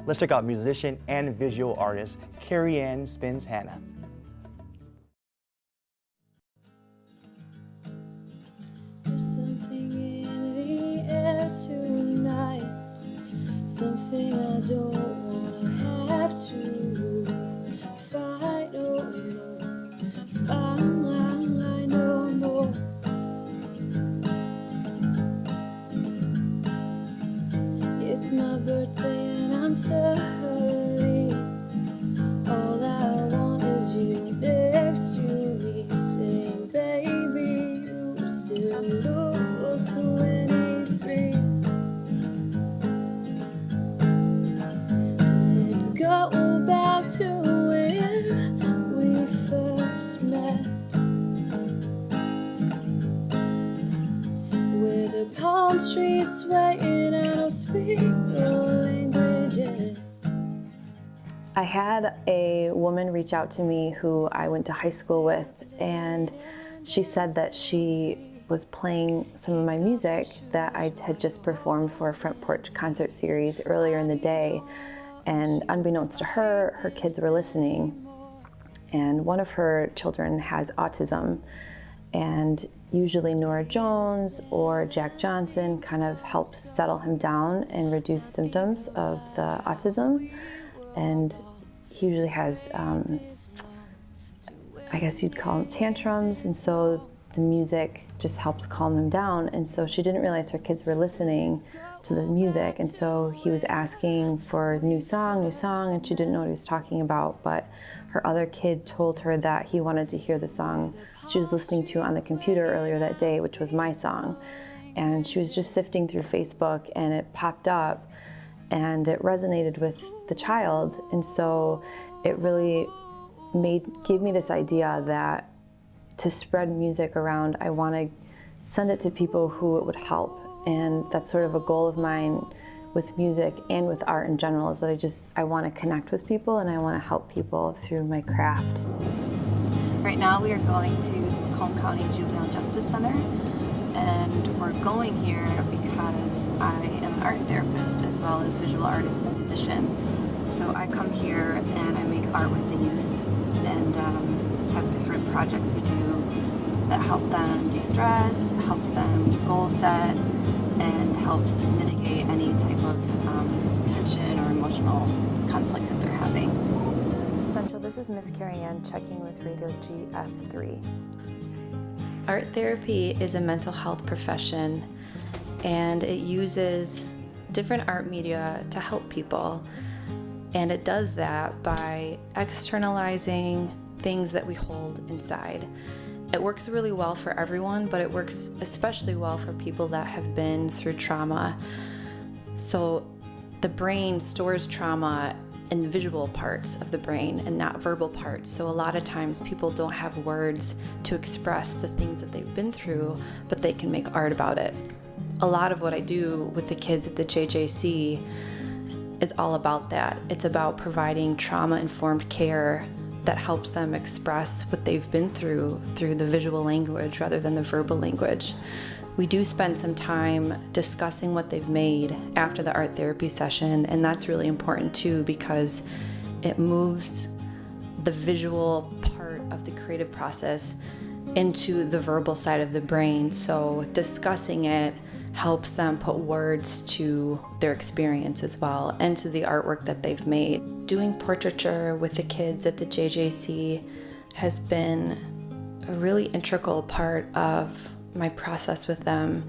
Let's check out musician and visual artist Karianne Spens-Hanna. There's something in the air tonight, something I don't wanna have to fight. Oh no, fight no more. It's my birthday and I'm 30. All I want is you next to me, saying, baby, you still look 23. Let's go back to when we first met, where the palm trees swaying and I don't speak the language yet. I had a woman reach out to me who I went to high school with, and she said that she was playing some of my music that I had just performed for a Front Porch concert series earlier in the day, and unbeknownst to her, her kids were listening, and one of her children has autism, and usually Nora Jones or Jack Johnson kind of helps settle him down and reduce symptoms of the autism. And he usually has, I guess you'd call them tantrums, and so the music just helps calm him down. And so she didn't realize her kids were listening to the music, and so he was asking for new song, and she didn't know what he was talking about, but her other kid told her that he wanted to hear the song she was listening to on the computer earlier that day, which was my song. And she was just sifting through Facebook, and it popped up, and it resonated with the child, and so it really gave me this idea that to spread music around, I want to send it to people who it would help, and that's sort of a goal of mine with music and with art in general, is that I want to connect with people and I want to help people through my craft. Right now we are going to the Macomb County Juvenile Justice Center, and we're going here because I am an art therapist as well as visual artist and musician. So I come here and I make art with the youth, and have different projects we do that help them de-stress, helps them goal set, and helps mitigate any type of tension or emotional conflict that they're having. Central, this is Miss Karianne checking with Radio GF3. Art therapy is a mental health profession, and it uses different art media to help people. And it does that by externalizing things that we hold inside. It works really well for everyone, but it works especially well for people that have been through trauma. So the brain stores trauma in the visual parts of the brain and not verbal parts. So a lot of times people don't have words to express the things that they've been through, but they can make art about it. A lot of what I do with the kids at the JJC is all about that. It's about providing trauma-informed care that helps them express what they've been through the visual language rather than the verbal language. We do spend some time discussing what they've made after the art therapy session, and that's really important too, because it moves the visual part of the creative process into the verbal side of the brain. So discussing it helps them put words to their experience as well, and to the artwork that they've made. Doing portraiture with the kids at the JJC has been a really integral part of my process with them.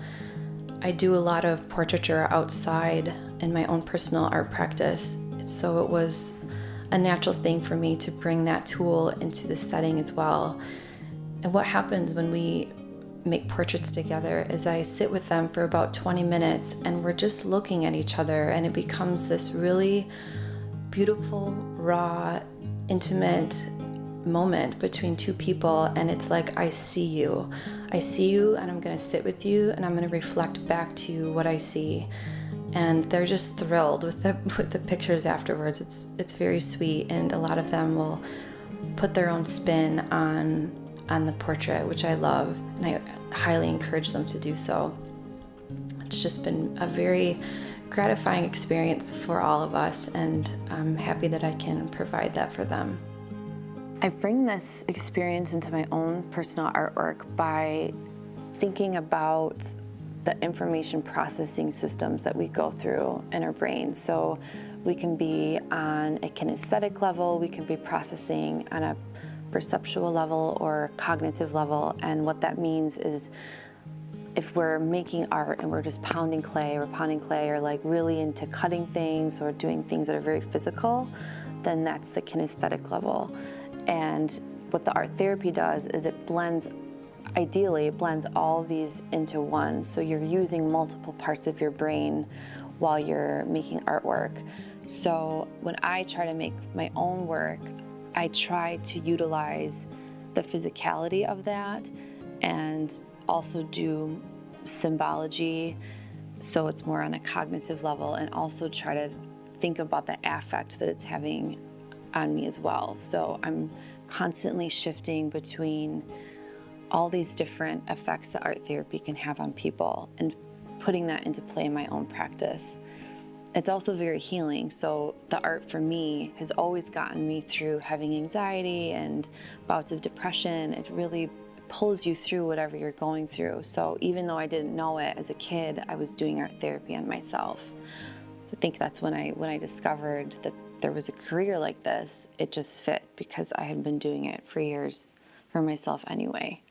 I do a lot of portraiture outside in my own personal art practice, so it was a natural thing for me to bring that tool into the setting as well. And what happens when we make portraits together is I sit with them for about 20 minutes and we're just looking at each other, and it becomes this really beautiful, raw, intimate moment between two people, and it's like, I see you and I'm gonna sit with you and I'm gonna reflect back to you what I see. And they're just thrilled with the pictures afterwards. It's very sweet, and a lot of them will put their own spin on the portrait, which I love, and I highly encourage them to do so. It's just been a very gratifying experience for all of us, and I'm happy that I can provide that for them. I bring this experience into my own personal artwork by thinking about the information processing systems that we go through in our brain. So we can be on a kinesthetic level, we can be processing on a perceptual level or cognitive level, and what that means is if we're making art and we're just pounding clay or like really into cutting things or doing things that are very physical, then that's the kinesthetic level. And what the art therapy does is it blends, ideally it blends all of these into one. So you're using multiple parts of your brain while you're making artwork. So when I try to make my own work, I try to utilize the physicality of that and also do symbology, so it's more on a cognitive level, and also try to think about the affect that it's having on me as well. So I'm constantly shifting between all these different effects that art therapy can have on people and putting that into play in my own practice. It's also very healing. So the art for me has always gotten me through having anxiety and bouts of depression. It really pulls you through whatever you're going through. So even though I didn't know it as a kid, I was doing art therapy on myself. So I think that's when I discovered that there was a career like this. It just fit because I had been doing it for years for myself anyway.